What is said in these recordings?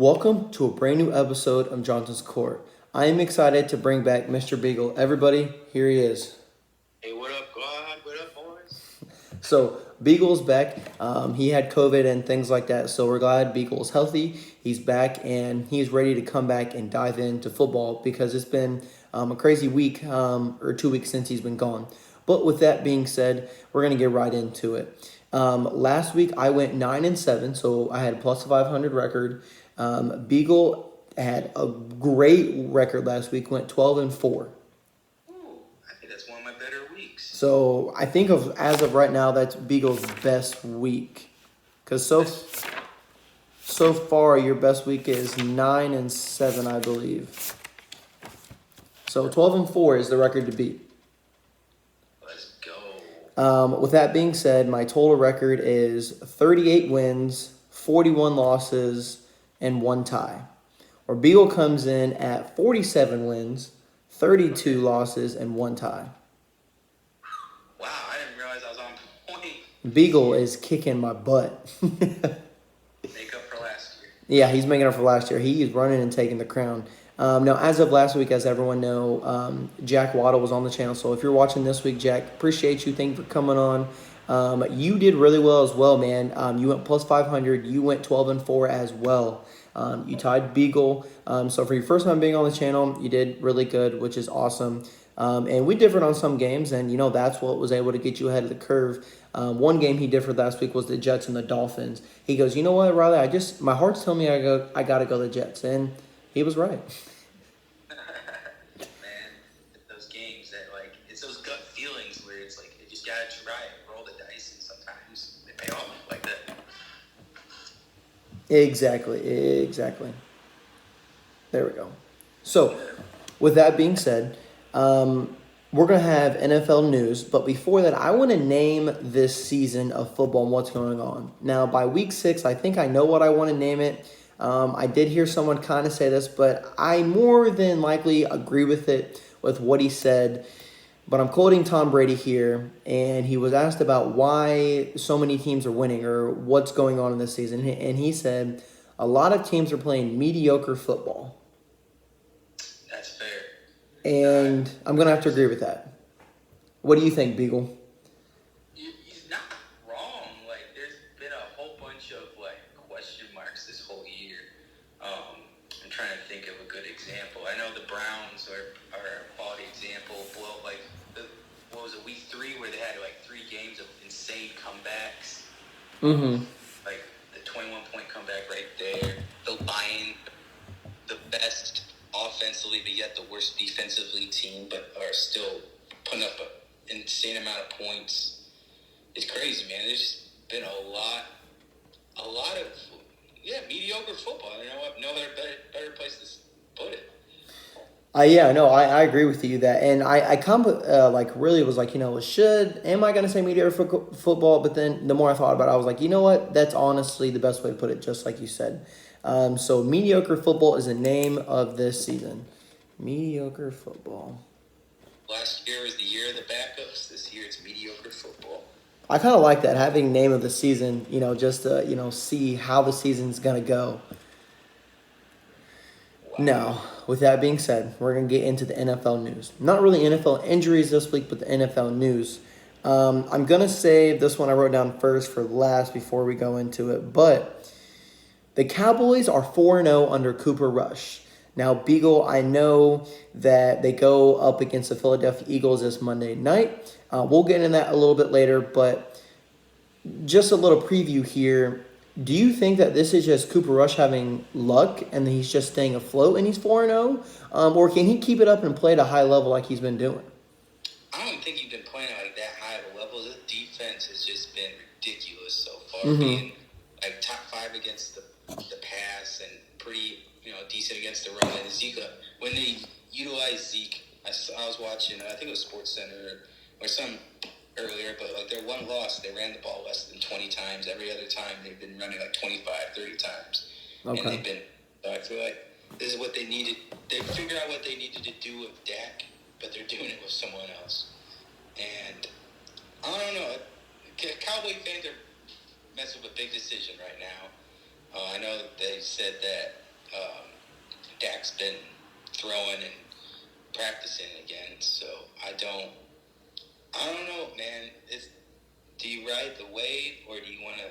Welcome to a brand new episode of Johnson's Court. I am excited to bring back Mr. Beagle. Everybody, here he is. Hey, what up, God? What up, boys? So, Beagle's back. He had COVID and things like that, so we're glad Beagle's healthy. He's back and he's ready to come back and dive into football because it's been a crazy week or 2 weeks since he's been gone. But with that being said, we're going to get right into it. Last week I went 9-7, so I had a plus 500 record. Beagle had a great record last week, went 12-4. Ooh, I think that's one of my better weeks. So I think as of right now, that's Beagle's best week. Because so far, your best week is 9-7, I believe. So 12-4 is the record to beat. Let's go. With that being said, my total record is 38 wins, 41 losses, and 1 tie. Or Beagle comes in at 47 wins, 32 losses, and 1 tie. Wow, I didn't realize I was on point. Beagle is kicking my butt. Make up for last year. Yeah, he's making up for last year. He is running and taking the crown. Now, as of last week, as everyone know, Jack Waddle was on the channel. So if you're watching this week, Jack, appreciate you. Thank you for coming on. You did really well as well, man. You went plus 500. You went 12-4 as well. You tied Beagle. So for your first time being on the channel, you did really good, which is awesome. And we differed on some games, and, that's what was able to get you ahead of the curve. One game he differed last week was the Jets and the Dolphins. He goes, you know what, Riley, my heart's telling me I got to go the Jets. And he was right. Man, those games that, it's those gut feelings where it's like, you just got to try it, roll the dice, and sometimes they pay off like that. Exactly. There we go. So, with that being said, we're going to have NFL news. But before that, I want to name this season of football and what's going on. Now, by week 6, I think I know what I want to name it. I did hear someone kind of say this, but I more than likely agree with it, with what he said. But I'm quoting Tom Brady here, and he was asked about why so many teams are winning or what's going on in this season. And he said, a lot of teams are playing mediocre football. That's fair. And I'm going to have to agree with that. What do you think, Beagle? He's not wrong. There's been a whole bunch of, question marks this whole year. I'm trying to think of a good example. I know the Browns are a quality example. Well, what was it, week 3, where they had, 3 games of insane comebacks? Mm-hmm. The 21-point comeback right there. The Lions, the best offensively, but yet the worst defensively team, but are still putting up an insane amount of points. It's crazy, man. There's just been a lot of mediocre football. You know what? No other better place to put it. I agree with you that, and I really was like, am I going to say mediocre football? But then the more I thought about it, I was like, you know what? That's honestly the best way to put it, just like you said. So mediocre football is the name of this season. Mediocre football. Last year was the year of the backups. This year it's mediocre football. I kind of like that, having name of the season, just to, see how the season's going to go. Wow. Now, with that being said, we're going to get into the NFL news. Not really NFL injuries this week, but the NFL news. I'm going to save this one I wrote down first for last before we go into it. But the Cowboys are 4-0 under Cooper Rush. Now, Beagle, I know that they go up against the Philadelphia Eagles this Monday night. We'll get into that a little bit later, but just a little preview here. Do you think that this is just Cooper Rush having luck and he's just staying afloat and he's 4-0? Or can he keep it up and play at a high level like he's been doing? I don't think he's been playing at that high of a level. The defense has just been ridiculous so far. Mm-hmm. Being top 5 against the pass and pretty decent against the run. And Zeke, when they utilize Zeke, I was watching, I think it was SportsCenter or some earlier, but their one loss, they ran the ball less than 20 times. Every other time they've been running 25, 30 times. Okay. And they've been, I feel like this is what they needed. They figured out what they needed to do with Dak, but they're doing it with someone else. And I don't know. Cowboy fans are messing with a big decision right now. I know that they said that Dak's been throwing and practicing again. So I don't know, man. Do you ride the wave or do you want to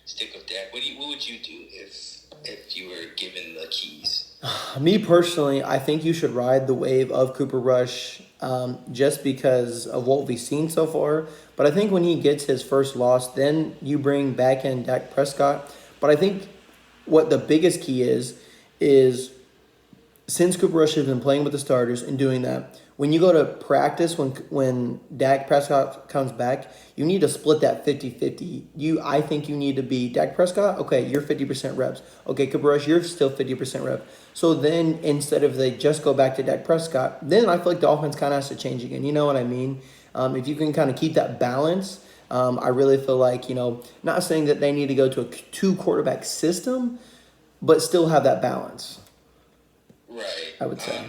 stick with Dak? What would you do if you were given the keys? Me personally, I think you should ride the wave of Cooper Rush just because of what we've seen so far. But I think when he gets his first loss, then you bring back in Dak Prescott. But I think what the biggest key is since Cooper Rush has been playing with the starters and doing that, when you go to practice, when Dak Prescott comes back, you need to split that 50-50. I think you need to be Dak Prescott, okay, you're 50% reps. Okay, Cooper Rush, you're still 50% rep. So then instead of they just go back to Dak Prescott, then I feel like the offense kind of has to change again. You know what I mean? If you can kind of keep that balance, I really feel like, not saying that they need to go to a two quarterback system, but still have that balance. Right. I would say.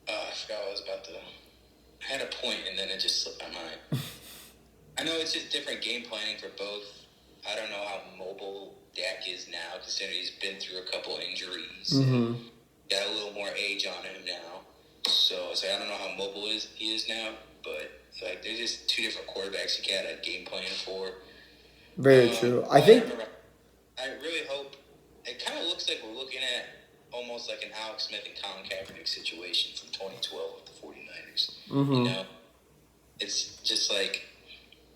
I forgot what I was about to. I had a point and then it just slipped my mind. I know it's just different game planning for both. I don't know how mobile Dak is now, considering he's been through a couple injuries. Mm-hmm. Got a little more age on him now. So it's like, I don't know how mobile he is now, but like they're just two different quarterbacks you got a game plan for. Very true. I think. I really hope it kind of looks like we're looking at almost like an Alex Smith and Colin Kaepernick situation from 2012 with the 49ers. Mm-hmm. It's just like,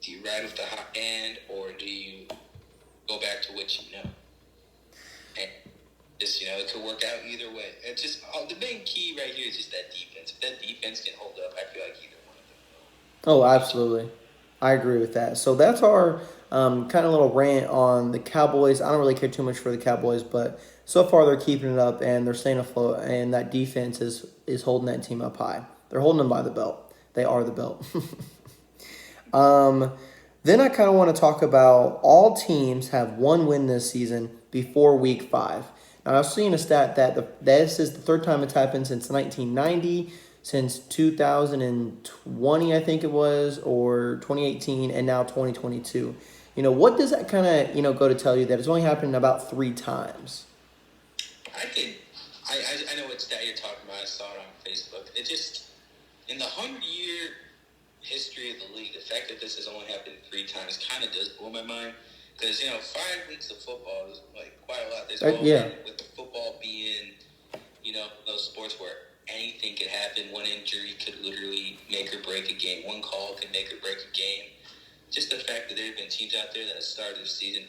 do you ride with the hot hand or do you go back to what you know? And just, it could work out either way. It's just, the main key right here is just that defense. If that defense can hold up, I feel like either one of them will. Oh, absolutely. I agree with that. So that's our kind of little rant on the Cowboys. I don't really care too much for the Cowboys, but so far they're keeping it up and they're staying afloat, and that defense is holding that team up high. They're holding them by the belt. They are the belt. Then I kind of want to talk about all teams have one win this season before Week 5. Now, I was seeing a stat that this is the third time it's happened since 1990, since 2020, I think it was, or 2018, and now 2022. What does that kind of, go to tell you that it's only happened about 3 times? I know what stat you're talking about. I saw it on Facebook. It just, in the 100-year history of the league, the fact that this has only happened 3 times kind of does blow my mind. Because, 5 weeks of football is quite a lot. There's with the football being, those sports where anything could happen. One injury could literally make or break a game. One call could make or break a game. Just the fact that there have been teams out there that started the season,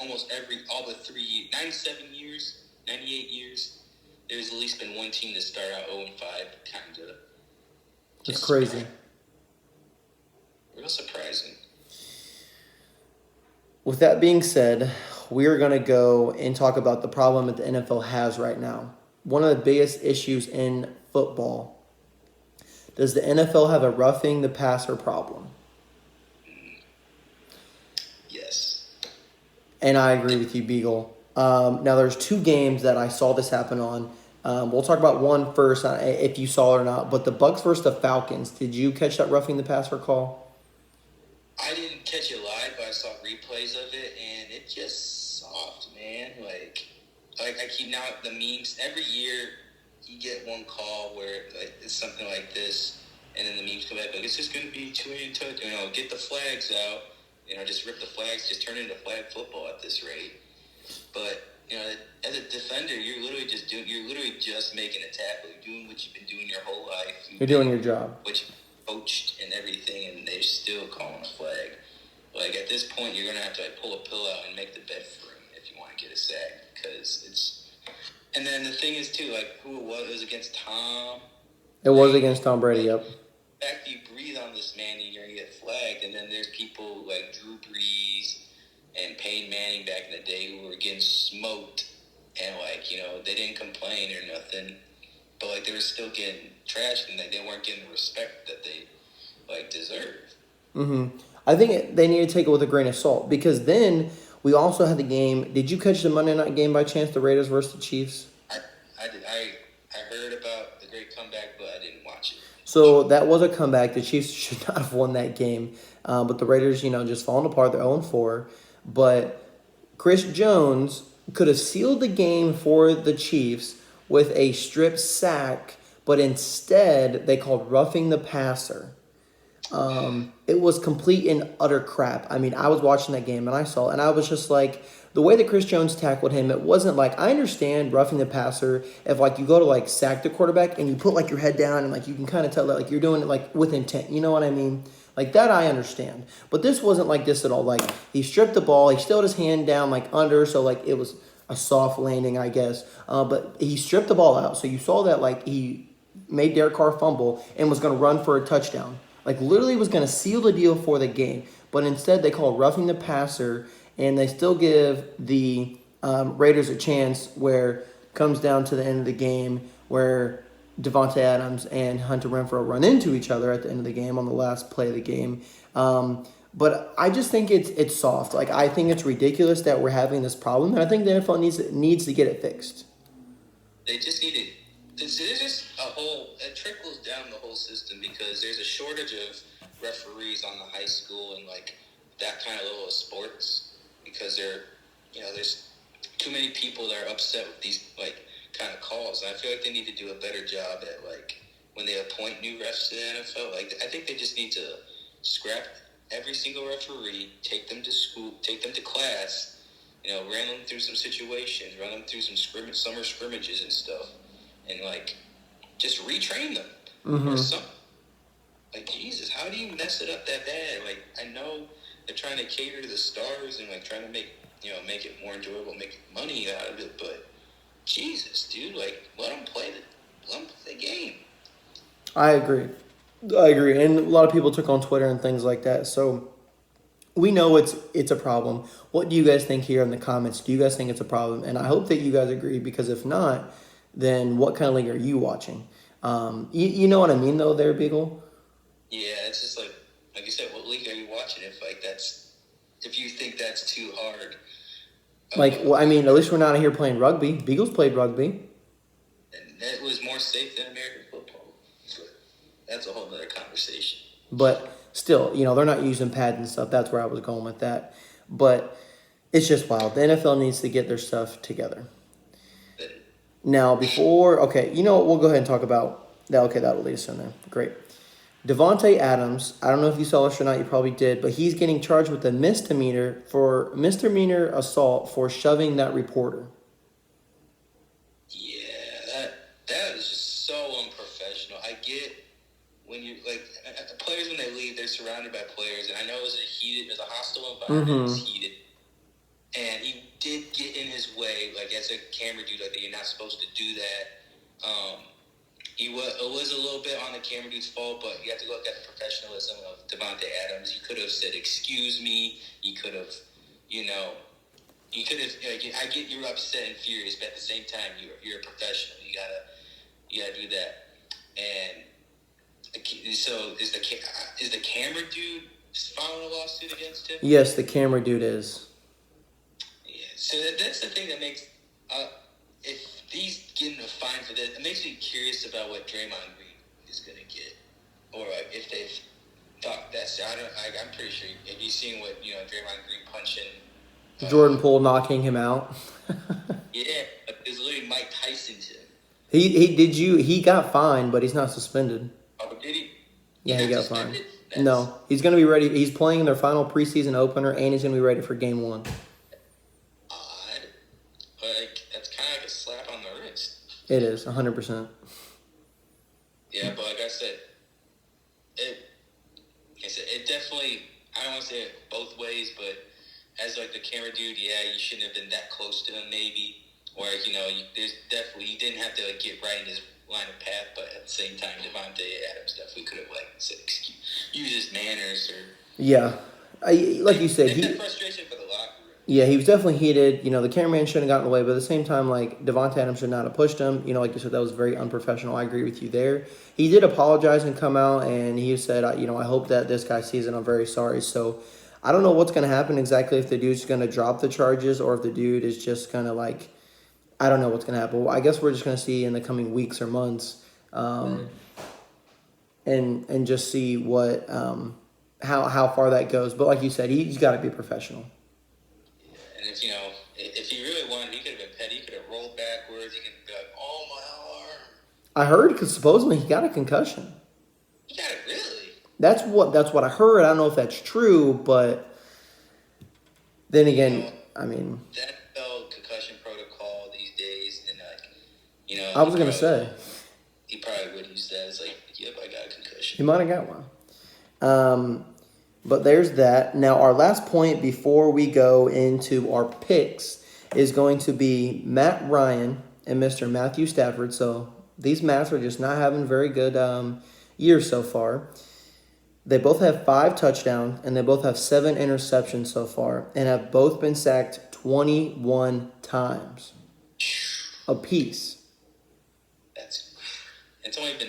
almost all but 97 years, 98 years, there's at least been one team that started out 0-5, kind of. It's crazy. Real surprising. With that being said, we are going to go and talk about the problem that the NFL has right now. One of the biggest issues in football. Does the NFL have a roughing the passer problem? Yes. And I agree with you, Beagle. Now, there's 2 games that I saw this happen on. We'll talk about one first, if you saw it or not. But the Bucs versus the Falcons. Did you catch that roughing the passer call? I didn't catch it live, but I saw replays of it, and it's just soft, man. I keep now the memes every year. You get one call where it's something like this, and then the memes come back it's just going to be 2-hand touch. Get the flags out. Just rip the flags. Just turn it into flag football at this rate. But as a defender, you're literally just making a tackle. You're doing what you've been doing your whole life. You're doing your job. Which coached and everything, and they're still calling a flag. At this point, you're gonna have to pull a pillow out and make the bed for him if you want to get a sack, because it's. And then the thing is too, who it was against Tom. It was against Tom Brady. Yep. In fact, you breathe on this man, and you're gonna get flagged. And then there's people like Drew Brees and Peyton Manning back in the day who were getting smoked, and they didn't complain or nothing, but they were still getting trashed, and they weren't getting the respect that they deserve. Mm-hmm. I think they need to take it with a grain of salt, because then we also had the game. Did you catch the Monday night game by chance, the Raiders versus the Chiefs? I did. I heard about the great comeback, but I didn't watch it. So that was a comeback. The Chiefs should not have won that game, but the Raiders, just falling apart. They're 0-4. But Chris Jones could have sealed the game for the Chiefs with a strip sack, but instead they called roughing the passer. It was complete and utter crap. I mean, I was watching that game and I saw it, and I was just like, the way that Chris Jones tackled him, it wasn't like, I understand roughing the passer if like you go to like sack the quarterback and you put like your head down and like you can kind of tell that like you're doing it like with intent. You know what I mean? Like that I understand. But this wasn't like this at all. Like he stripped the ball, he still had his hand down like under, so like it was a soft landing, I guess. But he stripped the ball out, so you saw that like he made Derek Carr fumble and was going to run for a touchdown. Like literally was going to seal the deal for the game, but instead they call roughing the passer, and they still give the Raiders a chance where it comes down to the end of the game where Devontae Adams and Hunter Renfrow run into each other at the end of the game on the last play of the game. But I just think it's soft. Like I think it's ridiculous that we're having this problem, and I think the NFL needs to get it fixed. They just need it. There's just it trickles down the whole system because there's a shortage of referees on the high school and like that kind of level of sports because there's too many people that are upset with these like kind of calls. And I feel like they need to do a better job at like when they appoint new refs to the NFL. Like I think they just need to scrap every single referee, take them to school, take them to class, ran them through some situations, run them through some summer scrimmages and stuff. And, like, just retrain them. Mm-hmm. Or something. Like, Jesus, how do you mess it up that bad? Like, I know they're trying to cater to the stars and, like, trying to make it more enjoyable, make money out of it. But, Jesus, dude, like, let them play the game. I agree. And a lot of people took on Twitter and things like that. So we know it's a problem. What do you guys think here in the comments? Do you guys think it's a problem? And I hope that you guys agree, because if not, then what kind of league are you watching? You know what I mean, though, there, Beagle? Yeah, it's just like you said, what league are you watching? If you think that's too hard. Like, well, I mean, at least we're not here playing rugby. Beagles played rugby. And that was more safe than American football. But that's a whole other conversation. But still, they're not using pads and stuff. That's where I was going with that. But it's just wild. The NFL needs to get their stuff together. Now, we'll go ahead and talk about that. Okay, that'll lead us in there. Great. Devontae Adams, I don't know if you saw this or not, you probably did, but he's getting charged with a misdemeanor assault for shoving that reporter. Yeah, that is just so unprofessional. I get when you players when they leave, they're surrounded by players, and I know it was a hostile environment. It was heated. And he did get in his way, like as a camera dude, like that you're not supposed to do that. It was a little bit on the camera dude's fault, but you have to look at the professionalism of Devontae Adams. He could have said, "Excuse me." He could have, I get you're upset and furious, but at the same time, you're a professional. You gotta do that. And so is the camera dude filing a lawsuit against him? Yes, the camera dude is. So that's the thing that makes if he's getting a fine for this, it makes me curious about what Draymond Green is going to get, or if they've thought that. So I'm pretty sure. Have you seen what Draymond Green punching Jordan Poole knocking him out? Yeah, it was literally Mike Tyson to him. He got fined, but he's not suspended. Oh, did he? Yeah, he got fined. No, he's going to be ready. He's playing in their final preseason opener, and he's going to be ready for game 1. That's kind of like a slap on the wrist. It is, 100%. Yeah, but like I said, it definitely, I don't want to say it both ways, but as like the camera dude, yeah, you shouldn't have been that close to him maybe. Or, there's definitely, you didn't have to like get right in his line of path, but at the same time, Devontae Adams definitely could have said, use his manners or... Yeah. Like you said, it's frustration for the locker room. Yeah, he was definitely heated. The cameraman shouldn't have gotten in the way, but at the same time, like, Devontae Adams should not have pushed him. Like you said, that was very unprofessional. I agree with you there. He did apologize and come out, and he said, I hope that this guy sees it. I'm very sorry. So, I don't know what's going to happen exactly, if the dude's going to drop the charges or if the dude is just going to, I don't know what's going to happen. I guess we're just going to see in the coming weeks or months and just see what how far that goes. But like you said, he's got to be professional. And if he really won. He could have been petty. He could have rolled backwards. He could be like, "Oh my arm." I heard because supposedly he got a concussion. He got it really. That's what I heard. I don't know if that's true, but then again, I mean, that concussion protocol these days, and I was gonna say he probably would use that as like, "Yep, I got a concussion." he might have got one. But there's that. Now, our last point before we go into our picks is going to be Matt Ryan and Mr. Matthew Stafford. So these Matts are just not having very good years so far. They both have 5 touchdowns, and they both have 7 interceptions so far, and have both been sacked 21 times apiece. It's only been,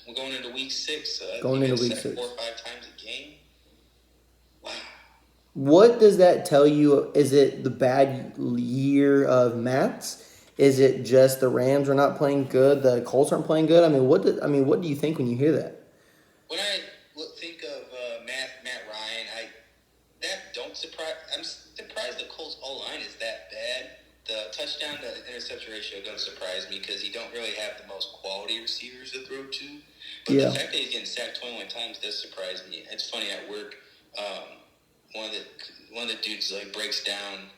we're going into week 6. So going into week 6. 4 or 5 times a game. Wow. What does that tell you? Is it the bad year of Matt's? Is it just the Rams are not playing good, the Colts aren't playing good? What do you think when you hear that? When I think of Matt Ryan, I'm surprised the Colts O-line is that bad. The touchdown to interception ratio doesn't surprise me because you don't really have the most quality receivers to throw to. But the fact that he's getting sacked 21 times does surprise me. It's funny at work. One of the dudes breaks down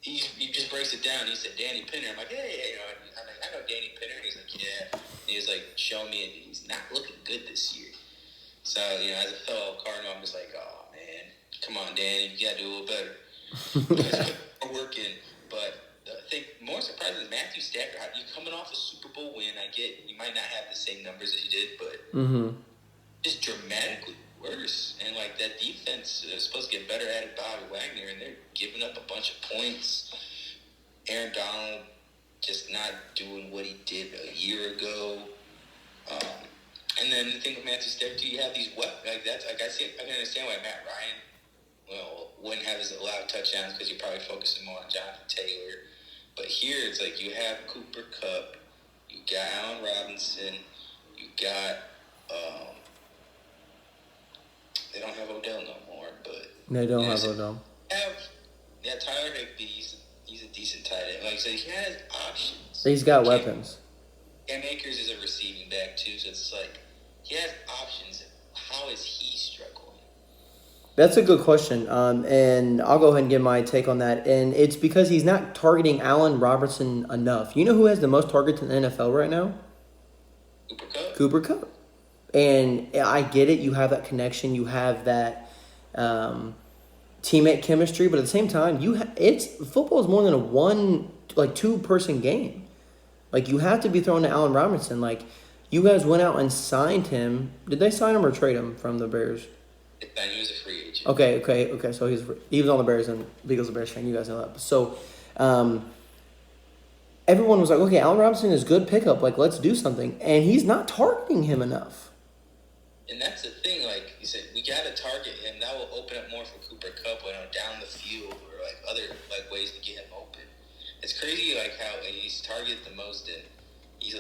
he just breaks it down. He said Danny Pinner. I'm like, hey, I know Danny Pinner. He's like, yeah. And he was showing me, and he's not looking good this year. So as a fellow Cardinal, I'm just like, oh man, come on, Danny, you gotta do a little better. We're working, but I think more surprising is Matthew Stafford. You coming off a Super Bowl win? I get you might not have the same numbers as you did, but just dramatically worse. And that defense is supposed to get better at Bobby Wagner, and they're giving up a bunch of points. Aaron Donald just not doing what he did a year ago. And then the thing with Matthew Stafford, you have these weapons I can understand why Matt Ryan wouldn't have as a lot of touchdowns because you're probably focusing more on Jonathan Taylor. But here it's you have Cooper Kupp, you got Allen Robinson, you got they don't have Odell no more, but they don't have Odell. Tyler Higbee, he's a decent tight end. Like I said, he has options. He's got weapons. Cam Akers is a receiving back too, so it's he has options. How is he struggling? That's a good question, and I'll go ahead and give my take on that. And it's because he's not targeting Allen Robinson enough. You know who has the most targets in the NFL right now? Cooper Kupp. And I get it. You have that connection. You have that teammate chemistry. But at the same time, football is more than a 2-person game. You have to be throwing to Allen Robinson. You guys went out and signed him. Did they sign him or trade him from the Bears? He was a free agent. Okay. So he was on the Bears, and Beagle's a Bears fan. You guys know that. So everyone was like, okay, Allen Robinson is good pickup. Let's do something. And he's not targeting him enough. And that's the thing. You said, we got to target him. That will open up more for Cooper Kupp down the field or other ways to get him open. It's crazy how he's targeted the most, and he's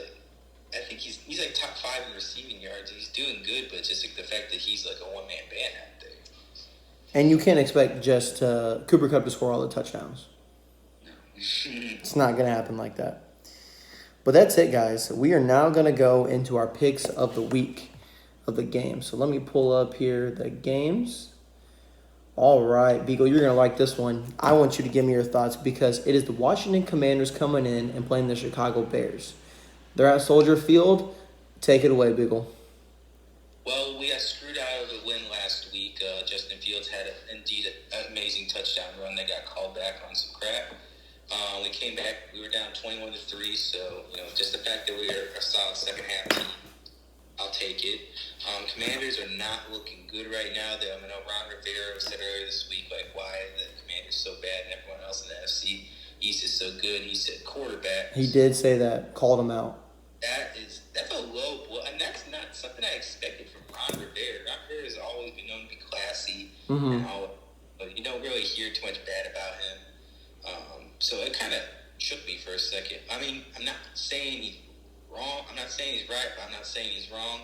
I think he's top 5 in receiving yards. He's doing good, but just the fact that he's a one-man band out there. And you can't expect just Cooper Kupp to score all the touchdowns. No. It's not going to happen like that. But that's it, guys. We are now going to go into our picks of the week of the game. So let me pull up here the games. All right, Beagle, you're going to like this one. I want you to give me your thoughts because it is the Washington Commanders coming in and playing the Chicago Bears. They're at Soldier Field. Take it away, Beagle. Well, we got screwed out of the win last week. Justin Fields had indeed an amazing touchdown run that got called back on some crap. We came back. We were down 21-3, so just the fact that we are a solid second half team, I'll take it. Commanders are not looking good right now. I know Ron Rivera said earlier this week why the Commanders so bad and everyone else in the NFC East is so good. He said quarterback. He did say that. Called him out. That's a low blow, and that's not something I expected from Ron Rivera. Ron Rivera has always been known to be classy, and all, but you don't really hear too much bad about him. So it kind of shook me for a second. I mean, I'm not saying he's wrong. I'm not saying he's right, but I'm not saying he's wrong.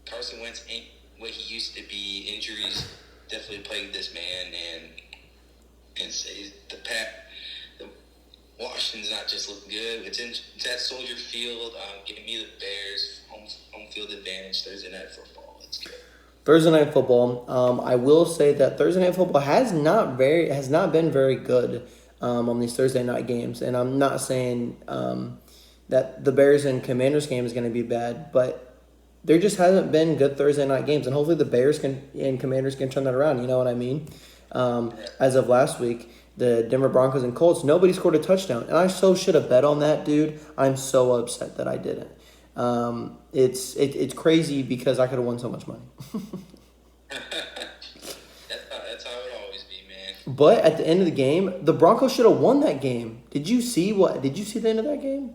Carson Wentz ain't what he used to be. Injuries definitely plagued this man, and say Washington's not just looking good. It's at Soldier Field. Give me the Bears. Home field advantage. Thursday night football. Let's go. Thursday night football. I will say that Thursday night football has not been very good on these Thursday night games, and I'm not saying that the Bears and Commanders game is going to be bad, but there just hasn't been good Thursday night games, and hopefully the Bears and Commanders can turn that around. You know what I mean? As of last week, the Denver Broncos and Colts, nobody scored a touchdown, and I so should have bet on that, dude. I'm so upset that I didn't. It's crazy because I could have won so much money. That's how it always be, man. But at the end of the game, the Broncos should have won that game. Did you see the end of that game?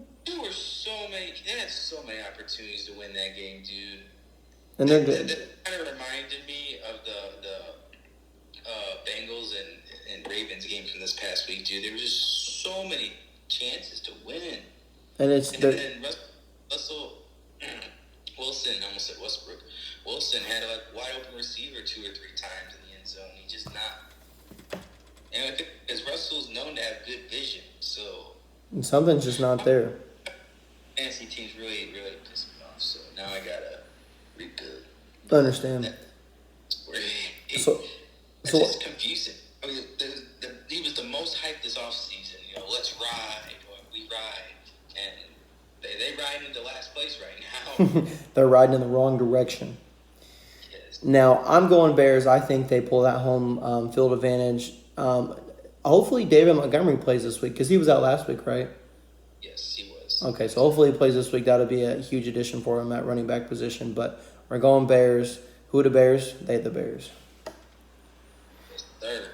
They had so many opportunities to win that game, dude. And that kind of reminded me of the Bengals and Ravens game from this past week, dude. There was just so many chances to win. And Russell Wilson, I almost said Westbrook. Wilson had a wide open receiver 2 or 3 times in the end zone. He just not. And because Russell's known to have good vision, so something's just not there. Fantasy teams really, really pissed me off. So now I gotta rebuild. I understand. It's just confusing. I mean, he was the most hyped this offseason. Let's ride, or we ride, and they riding into last place right now. They're riding in the wrong direction. Yes. Now, I'm going Bears. I think they pull that home field advantage. Hopefully, David Montgomery plays this week because he was out last week, right? Yes, he was. Okay, so hopefully he plays this week. That'll be a huge addition for him at running back position. But we're going Bears. Who are the Bears? They the Bears. Yes, sir.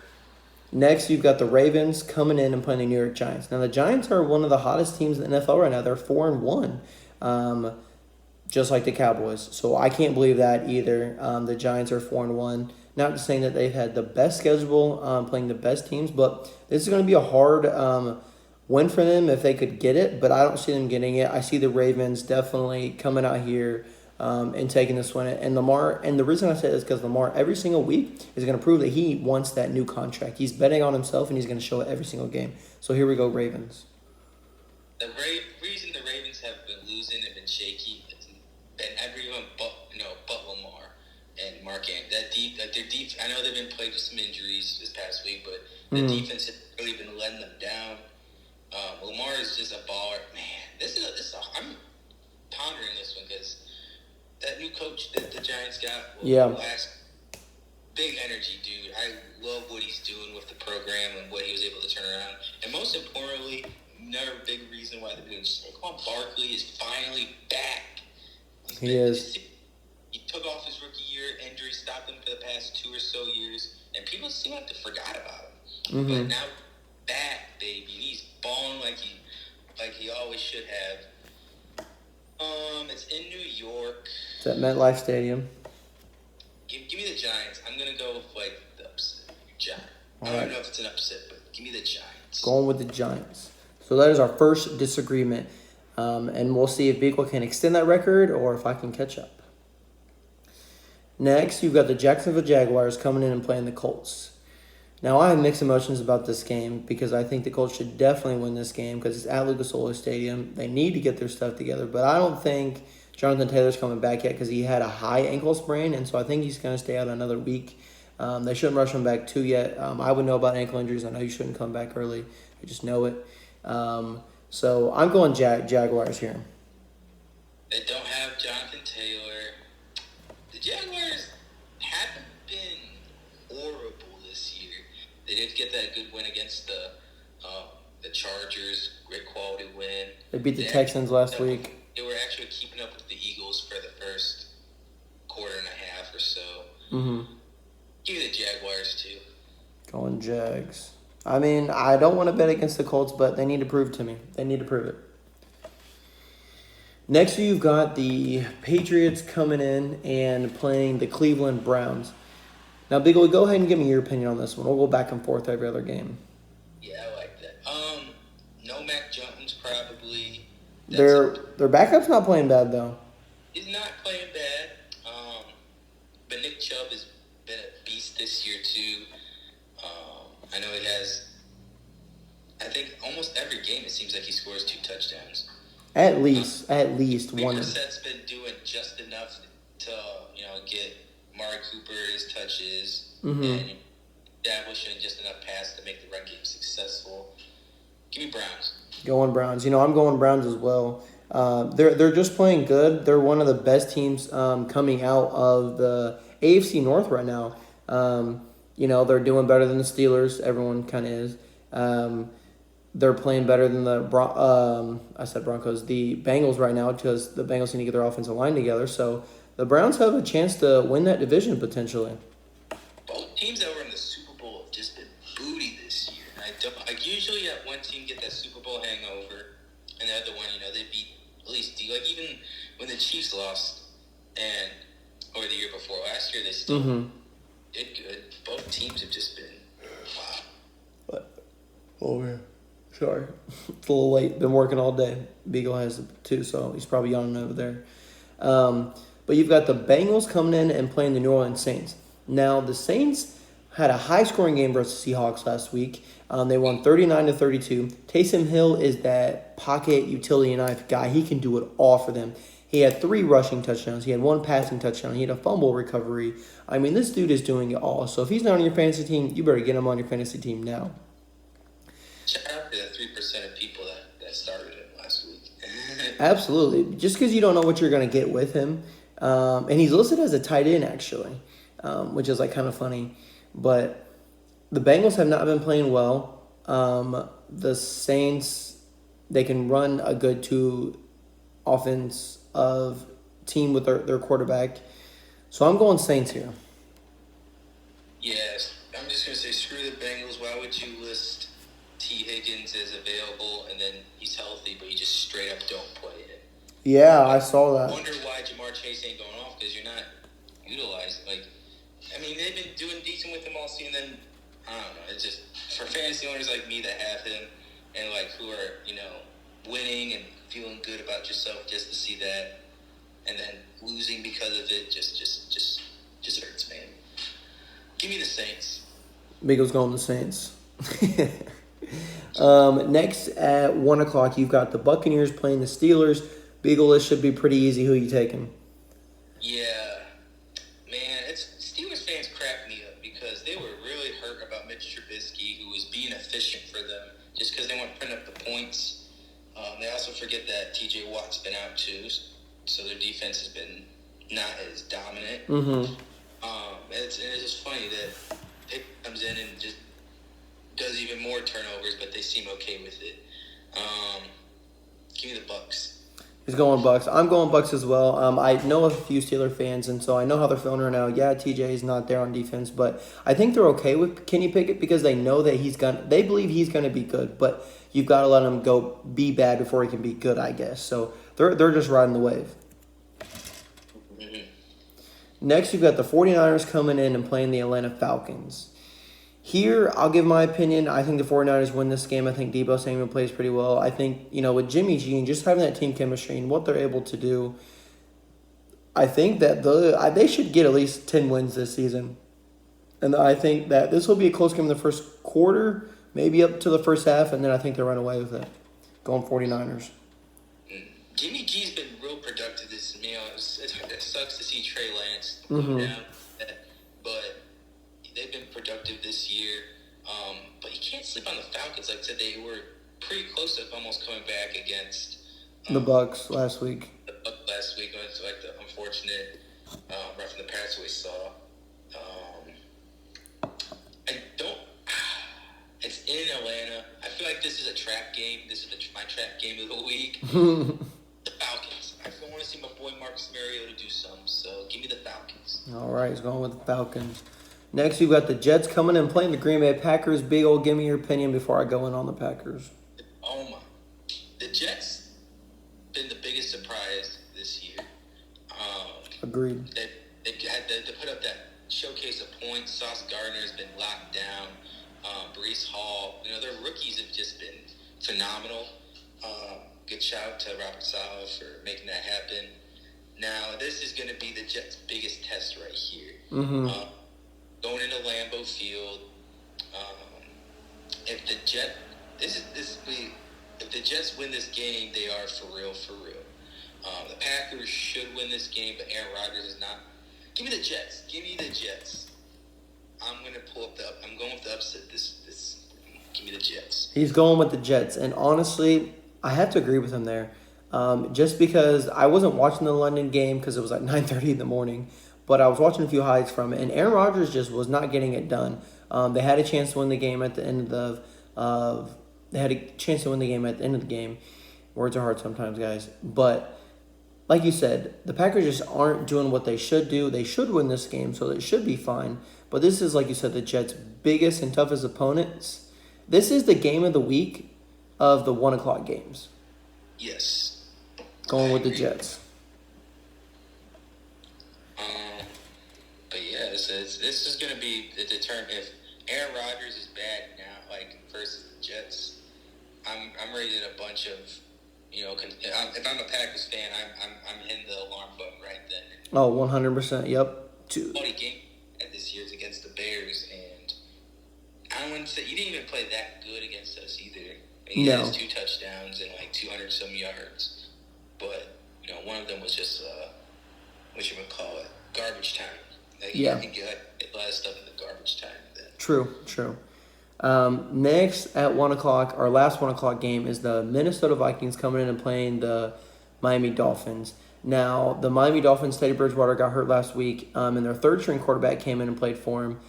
Next, you've got the Ravens coming in and playing the New York Giants. Now, the Giants are one of the hottest teams in the NFL right now. They're 4-1, just like the Cowboys. So I can't believe that either. The Giants are 4-1. Not just saying that they've had the best schedule, playing the best teams, but this is going to be a hard win for them if they could get it. But I don't see them getting it. I see the Ravens definitely coming out here and taking this one. And Lamar, and the reason I say this is because Lamar every single week is going to prove that he wants that new contract. He's betting on himself, and he's going to show it every single game. So here we go, Ravens. The reason the Ravens have been losing and been shaky has been everyone but Lamar and Mark Andrews. Their deep. I know they've been plagued with some injuries this past week, but the defense has really been letting them down. Lamar is just a baller, man. I'm pondering this one because that new coach that the Giants got, big energy, dude. I love what he's doing with the program and what he was able to turn around. And most importantly, another big reason why they're doing Saquon Barkley is finally back. He is. He took off his rookie year. Injury stopped him for the past 2 or so years, and people seem like they forgot about him. But now back, baby, and he's balling like he always should have. It's in New York. It's at MetLife Stadium. Give me the Giants. I'm gonna go with the upset. Giants. All I right. don't know if it's an upset, but give me the Giants. Going with the Giants. So that is our first disagreement. And we'll see if Beagle can extend that record or if I can catch up. Next, you've got the Jacksonville Jaguars coming in and playing the Colts. Now, I have mixed emotions about this game because I think the Colts should definitely win this game because it's at Lucas Oil Stadium. They need to get their stuff together, but I don't think Jonathan Taylor's coming back yet because he had a high ankle sprain, and so I think he's going to stay out another week. They shouldn't rush him back too yet. I would know about ankle injuries. I know you shouldn't come back early. I just know it. So I'm going Jaguars here. They don't have Jonathan Taylor. The Jaguars haven't been horrible this year. They did get that good win against the Chargers, great quality win. They beat the Texans last week. They were actually keeping up with the Eagles for the first quarter and a half or so. Give me the Jaguars too. Going Jags. I mean, I don't want to bet against the Colts, but they need to prove it to me. They need to prove it. Next, you've got the Patriots coming in and playing the Cleveland Browns. Now, Beagle, go ahead and give me your opinion on this one. We'll go back and forth every other game. Yeah, I like that. No Mac Jones probably. Their backup's not playing bad though. He's not playing bad. But Nick Chubb has been a beast this year too. I know he has I think almost every game it seems like he scores 2 touchdowns. At least one. Brissett's been doing just enough to get Mari Cooper his touches and establishing just enough pass to make the run game successful. Give me Browns. Going Browns. I'm going Browns as well. They're just playing good. They're one of the best teams coming out of the AFC North right now. They're doing better than the Steelers. Everyone kind of is. They're playing better than I said Broncos, the Bengals right now because the Bengals need to get their offensive line together. So the Browns have a chance to win that division potentially. Both teams that were in the Super Bowl have just been booty this year. Usually that one team get that Super Bowl hangover, and the other one, they beat at least even when the Chiefs lost, or the year before last year, they still did good. Both teams have just been wow. Oh yeah. Sorry. It's a little late. Been working all day. Beagle has too, so he's probably yawning over there. But you've got the Bengals coming in and playing the New Orleans Saints. Now, the Saints had a high-scoring game versus the Seahawks last week. They won 39-32. Taysom Hill is that pocket utility knife guy. He can do it all for them. He had 3 rushing touchdowns. He had 1 passing touchdown. He had a fumble recovery. I mean, this dude is doing it all. So if he's not on your fantasy team, you better get him on your fantasy team now. Shout out to the 3% of people that started him last week. Absolutely. Just because you don't know what you're going to get with him. And he's listed as a tight end, actually, which is kind of funny. But the Bengals have not been playing well. The Saints, they can run a good 2 offense of team with their quarterback. So I'm going Saints here. Yes. I'm just going to say screw the Bengals. Why would you list T. Higgins is available and then he's healthy, but you just straight up don't play it? Yeah, I saw that. I wonder why Jamar Chase ain't going off because you're not utilizing. They've been doing decent with him all season. Then I don't know. It's just for fantasy owners like me that have him and who are winning and feeling good about yourself, just to see that and then losing because of it just hurts, man. Give me the Saints. Beagle's going the Saints. Next at 1 o'clock, you've got the Buccaneers playing the Steelers. Beagle, this should be pretty easy. Who are you taking? Yeah, man, Steelers fans crack me up because they were really hurt about Mitch Trubisky, who was being efficient for them just because they weren't putting up the points. They also forget that T.J. Watt's been out too, so their defense has been not as dominant. It's just funny that Pitt comes in and just does even more turnovers, but they seem okay with it. Give me the Bucks. He's going Bucks. I'm going Bucks as well. I know a few Steeler fans, and so I know how they're feeling right now. Yeah, TJ is not there on defense, but I think they're okay with Kenny Pickett because they know that they believe he's gonna be good, but you've got to let him go be bad before he can be good, I guess. So they're just riding the wave. Next, you've got the 49ers coming in and playing the Atlanta Falcons. Here, I'll give my opinion. I think the 49ers win this game. I think Deebo Samuel plays pretty well. I think, with Jimmy G and just having that team chemistry and what they're able to do, I think that they should get at least 10 wins this season. And I think that this will be a close game in the first quarter, maybe up to the first half, and then I think they run away with it. Going 49ers. Jimmy G's been real productive this year. It sucks to see Trey Lance go down, but they've been productive this year. But you can't sleep on the Falcons. Like I said, they were pretty close to almost coming back against the Bucks last week. The Bucks last week was the unfortunate run from the pass we saw. It's in Atlanta. I feel like this is a trap game. This is my trap game of the week. The Falcons. I want to see my boy Marcus Mariota do something, so give me the Falcons. All right, he's going with the Falcons. Next, you've got the Jets coming in playing the Green Bay Packers. Big old, give me your opinion before I go in on the Packers. Oh, my. The Jets been the biggest surprise this year. Agreed. They had to put up that showcase of points. Sauce Gardner has been locked down. Breece Hall. Their rookies have just been phenomenal. Good shout out to Robert Saleh for making that happen. Now, this is going to be the Jets' biggest test right here. Going into Lambeau Field, if the this week. If the Jets win this game, they are for real, for real. The Packers should win this game, but Aaron Rodgers is not. Give me the Jets. Give me the Jets. I'm gonna pull up the. I'm going with the upset. This. Give me the Jets. He's going with the Jets, and honestly, I have to agree with him there. Just because I wasn't watching the London game because it was like 9:30 in the morning, but I was watching a few highlights from it, and Aaron Rodgers just was not getting it done. They had a chance to win the game at the end of they had a chance to win the game at the end of the game. Words are hard sometimes, guys. But like you said, the Packers just aren't doing what they should do. They should win this game, so it should be fine. But this is, like you said, the Jets' biggest and toughest opponents. This is the game of the week of the 1 o'clock games. Yes. Going with the Jets. But yeah, this is going to be the deterrent. If Aaron Rodgers is bad now, like versus the Jets, I'm ready to a bunch of, if I'm a Packers fan, I'm hitting the alarm button right then. Oh, 100%. Yep. Only game at this year's against the Bears, and I wouldn't say he didn't even play that good against us either. He has 2 touchdowns and like 200 some yards, but one of them was just what you would call it, garbage time. Like, yeah, I think you had a lot of stuff in the garbage time. Then. True. Next at 1 o'clock, our last 1 o'clock game is the Minnesota Vikings coming in and playing the Miami Dolphins. Now, the Miami Dolphins, Teddy Bridgewater got hurt last week, and their third-string quarterback came in and played for him.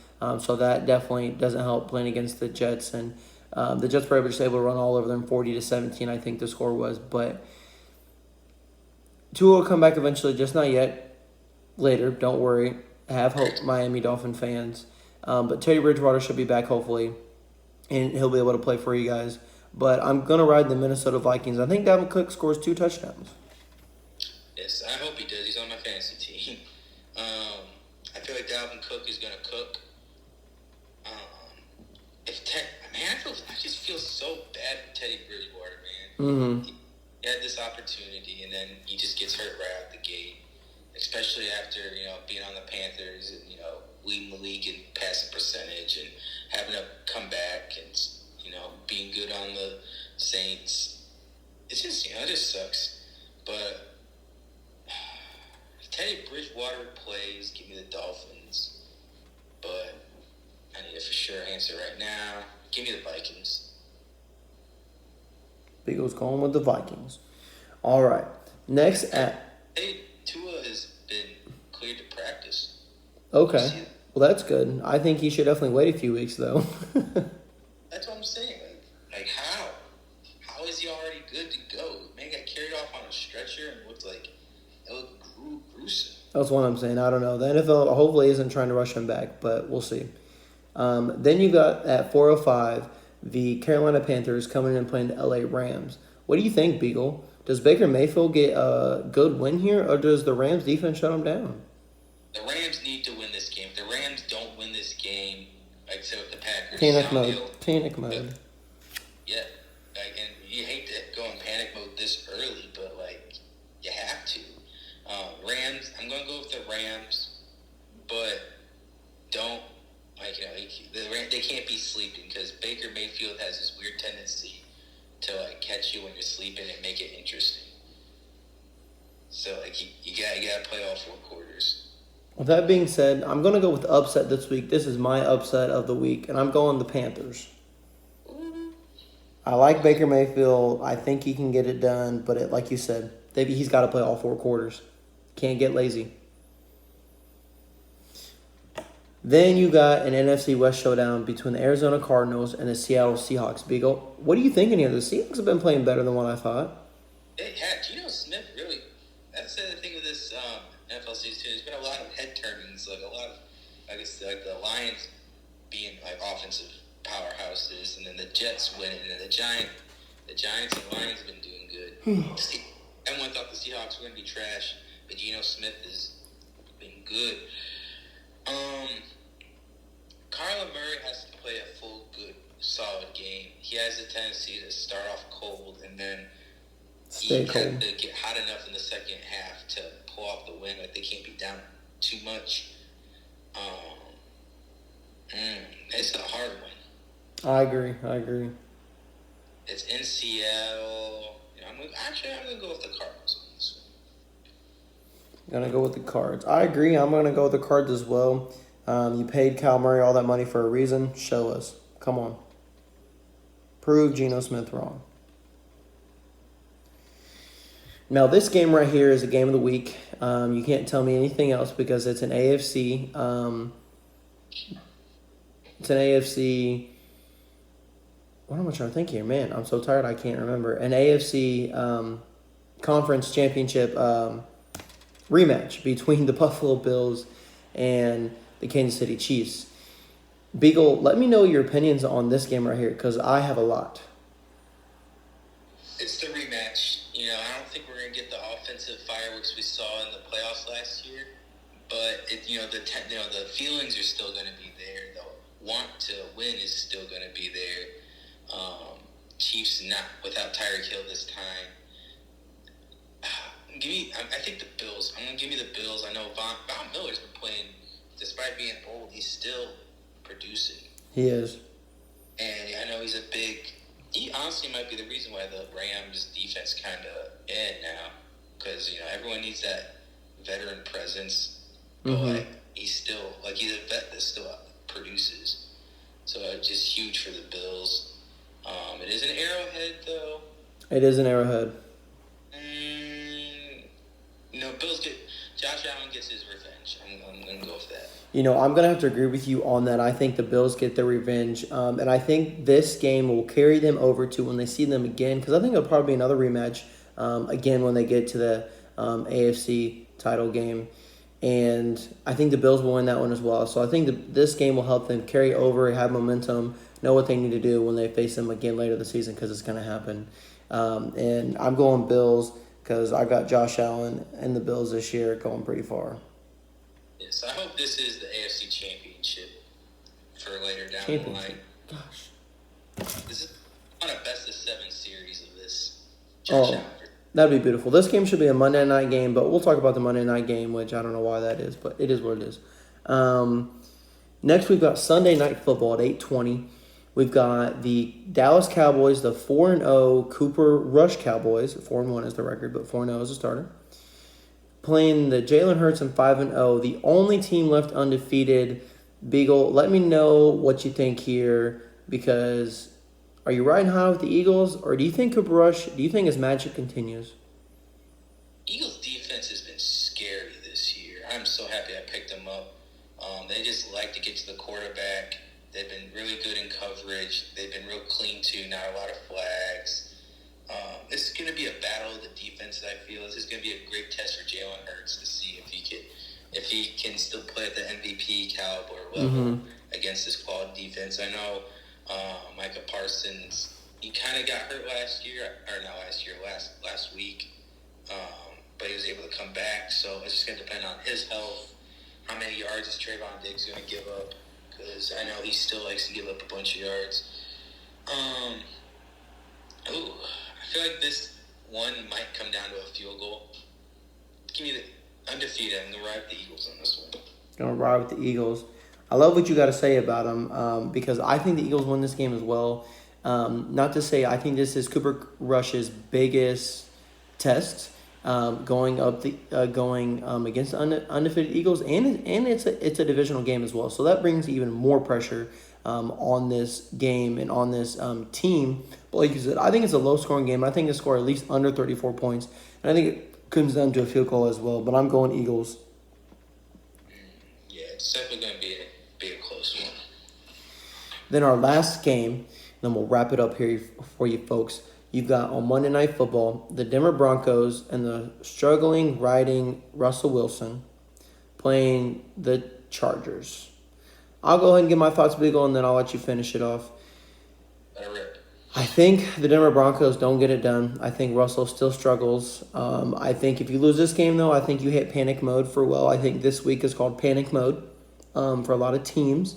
So that definitely doesn't help playing against the Jets. And the Jets were just able to run all over them, 40-17, I think the score was. But Tua will come back eventually, just not yet. Later, don't worry. Have hope, Miami Dolphin fans. But Teddy Bridgewater should be back, hopefully, and he'll be able to play for you guys. But I'm going to ride the Minnesota Vikings. I think Dalvin Cook scores 2 touchdowns. Yes, I hope he does. He's on my fantasy team. I feel like Dalvin Cook is going to cook. I just feel so bad for Teddy Bridgewater, man. Mm-hmm. He had this opportunity, and then he just gets hurt right out the gate, especially after, being on the Panthers and, leading the league in passing percentage and having to come back and, being good on the Saints. It's just, it just sucks. But if Teddy Bridgewater plays, give me the Dolphins. But I need a for sure answer right now. Give me the Vikings. Beagle's going with the Vikings. All right. Next at... Hey, Tua has been cleared to practice. Okay. Well, that's good. I think he should definitely wait a few weeks, though. That's what I'm saying. Like how? How is he already good to go? Man got carried off on a stretcher and looked gruesome. That's what I'm saying. I don't know. The NFL hopefully isn't trying to rush him back, but we'll see. Then you got at 4:05 the Carolina Panthers coming in and playing the LA Rams. What do you think, Beagle? Does Baker Mayfield get a good win here, or does the Rams defense shut him down? The Rams need to win this game. If the Rams don't win this game, like so with the Packers, Panic mode. Yeah, and you hate to go in panic mode this early, but you have to. Rams. I'm gonna go with the Rams, but don't they can't be sleeping because Baker Mayfield has this weird tendency to catch you when you're sleeping and make it interesting. So you gotta play all 4 quarters. With that being said, I'm going to go with the upset this week. This is my upset of the week, and I'm going the Panthers. I like Baker Mayfield. I think he can get it done, but like you said, he's got to play all 4 quarters. Can't get lazy. Then you got an NFC West showdown between the Arizona Cardinals and the Seattle Seahawks. Beagle, what are you thinking here? The Seahawks have been playing better than what I thought. They had Geno Smith really. That's the thing with this NFL season too. There's been a lot of head turnings, a lot of the Lions being offensive powerhouses, and then the Jets winning, and the Giants and Lions have been doing good. Everyone thought the Seahawks were going to be trash, but Geno Smith has been good. Kyler Murray has to play a full, good, solid game. He has a tendency to start off cold and then stay cold. Have to get hot enough in the second half to pull off the win. They can't be down too much. It's a hard one. I agree. It's in Seattle. I'm gonna go with the Cardinals on this Gonna go with the Cards. I agree. I'm gonna go with the Cards as well. You paid Kyle Murray all that money for a reason. Show us. Come on. Prove Geno Smith wrong. Now this game right here is a game of the week. You can't tell me anything else because it's an AFC. It's an AFC. What am I trying to think here? Man, I'm so tired I can't remember. An AFC conference championship rematch between the Buffalo Bills and the Kansas City Chiefs. Beagle, let me know your opinions on this game right here because I have a lot. It's the rematch. I don't think we're gonna get the offensive fireworks we saw in the playoffs last year, but the feelings are still gonna be there. The want to win is still gonna be there. Chiefs not without Tyreek Hill this time. I think the Bills. I'm gonna give me the Bills. I know Von Miller's been playing, despite being old, he's still producing. He is. And I know he honestly might be the reason why the Rams defense kind of now, because everyone needs that veteran presence, but he's still he's a vet that still produces. So just huge for the Bills. It is an Arrowhead though. It is an Arrowhead. Bills Josh Allen gets his revenge. I'm gonna go with that. I'm going to have to agree with you on that. I think the Bills get their revenge. And I think this game will carry them over to when they see them again. Because I think it'll probably be another rematch again when they get to the AFC title game. And I think the Bills will win that one as well. So I think this game will help them carry over, have momentum, know what they need to do when they face them again later this season because it's going to happen. And I'm going Bills because I got Josh Allen and the Bills this year going pretty far. Yes, I hope this is the AFC Championship for later down the line. Gosh. This is on a best-of-7 series of this. Josh Allen. That'd be beautiful. This game should be a Monday night game, but we'll talk about the Monday night game, which I don't know why that is, but it is what it is. Next, we've got Sunday Night Football at 8:20. We've got the Dallas Cowboys, the 4-0 Cooper Rush Cowboys. 4-1 is the record, but 4-0 is a starter. Playing the Jalen Hurts and 5-0, the only team left undefeated. Beagle, let me know what you think here because are you riding high with the Eagles or do you think Cooper Rush, do you think his magic continues? Eagles defense has been scary this year. I'm so happy I picked them up. They just like to get to the quarterback. They've been really good in coverage. They've been real clean too, not a lot of flags. This is going to be a battle of the defenses, I feel. This is going to be a great test for Jalen Hurts to see if he can still play at the MVP caliber level against this quality defense. I know Micah Parsons, he kind of got hurt last week, but he was able to come back. So it's just going to depend on his health. How many yards is Trayvon Diggs going to give up? Because I know he still likes to give up a bunch of yards. I feel like this one might come down to a field goal. Give me the undefeated. I'm going to ride with the Eagles on this one. Going to ride with the Eagles. I love what you got to say about them because I think the Eagles win this game as well. Not to say I think this is Cooper Rush's biggest test going against the undefeated Eagles, and it's a divisional game as well. So that brings even more pressure on this game and on this team. But like you said, I think it's a low-scoring game. I think they score at least under 34 points. And I think it comes down to a field goal as well. But I'm going Eagles. Yeah, it's definitely going to be a close one. Then our last game, then we'll wrap it up here for you folks. You've got on Monday Night Football, the Denver Broncos and the struggling, riding Russell Wilson playing the Chargers. I'll go ahead and give my thoughts, Beagle, and then I'll let you finish it off. I think the Denver Broncos don't get it done. I think Russell still struggles. I think if you lose this game, though, I think you hit panic mode for well. I think this week is called panic mode for a lot of teams.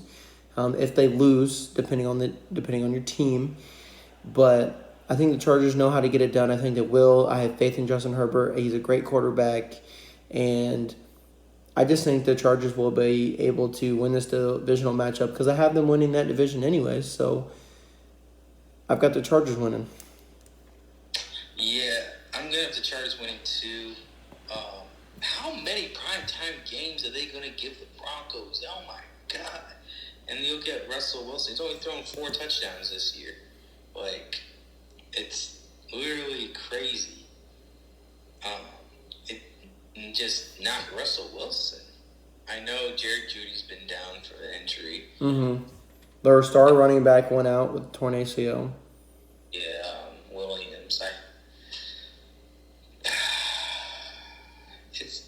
If they lose, depending on your team. But I think the Chargers know how to get it done. I think they will. I have faith in Justin Herbert. He's a great quarterback. And I just think the Chargers will be able to win this divisional matchup because I have them winning that division anyways. So I've got the Chargers winning. Yeah, I'm gonna have the Chargers winning too. How many primetime games are they gonna give the Broncos? Oh my god! And you'll get Russell Wilson. He's only thrown 4 touchdowns this year. Like, it's literally crazy. Um, it just not Russell Wilson. I know Jared Judy's been down for the injury. Mm-hmm. Their star running back went out with torn ACL. Yeah, Williams. It's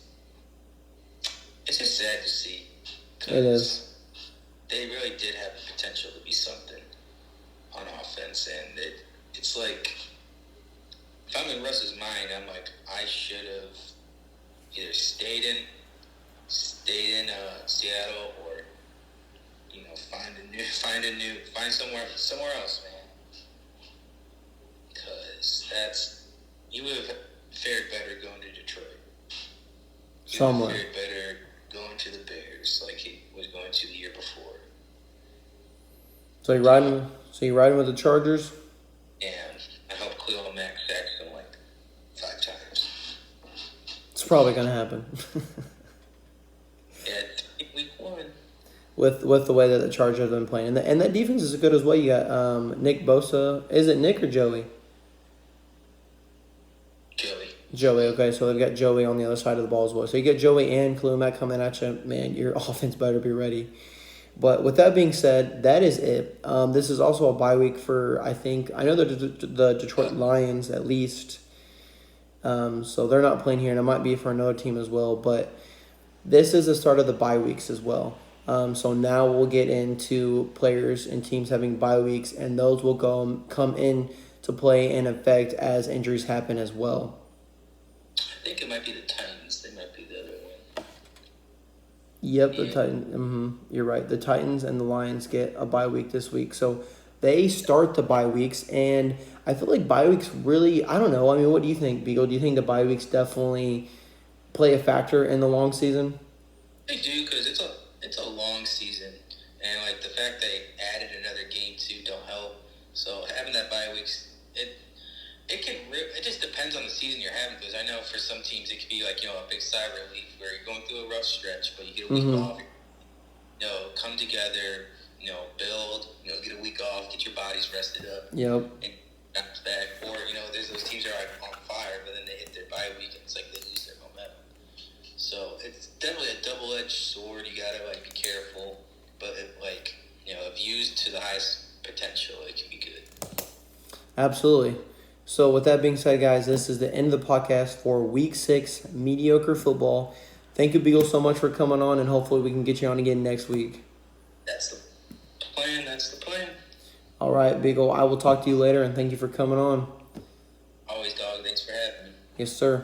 it's just sad to see. It is. They really did have the potential to be something on offense, and it's like, if I'm in Russ's mind, I'm like, I should have either stayed in Seattle, or find somewhere else, man. Because you would have fared better going to Detroit. You would have fared better going to the Bears, like he was going to the year before. So you riding with the Chargers? And I hope Khalil Mack sacks him like 5 times. It's probably gonna happen. Yeah, week 1. With the way that the Chargers have been playing, and that defense is good as well. You got Nick Bosa. Is it Nick or Joey? Joey. Okay, so they've got Joey on the other side of the ball as well. So you get Joey and Khalil Mack coming at you. Man, your offense better be ready. But with that being said, that is it. This is also a bye week for, I know the Detroit Lions at least. So they're not playing here, and it might be for another team as well. But this is the start of the bye weeks as well. So now we'll get into players and teams having bye weeks, and those will come in to play and affect as injuries happen as well. I think it might be the Titans. They might be the other one. Yep, yeah. The Titans. You're right. The Titans and the Lions get a bye week this week. So they start the bye weeks, and I feel like bye weeks really, I don't know. I mean, what do you think, Beagle? Do you think the bye weeks definitely play a factor in the long season? They do, because it's a long season, and like the fact they added another game too don't help. So having that bye weeks, it just depends on the season you're having, because I know for some teams it could be like, a big sigh of relief where you're going through a rough stretch, but you get a week off. Come together, build, get a week off, get your bodies rested up. Yep. And bounce back. Or, there's those teams that are like on fire, but then they hit their bye week and it's like they lose their momentum. So it's definitely a double-edged sword. You gotta be careful, but if used to the highest potential, it can be good. Absolutely. So with that being said, guys, this is the end of the podcast for Week 6 Mediocre Football. Thank you, Beagle, so much for coming on, and hopefully we can get you on again next week. That's the plan. All right, Beagle, I will talk to you later, and thank you for coming on. Always, dog. Thanks for having me. Yes, sir.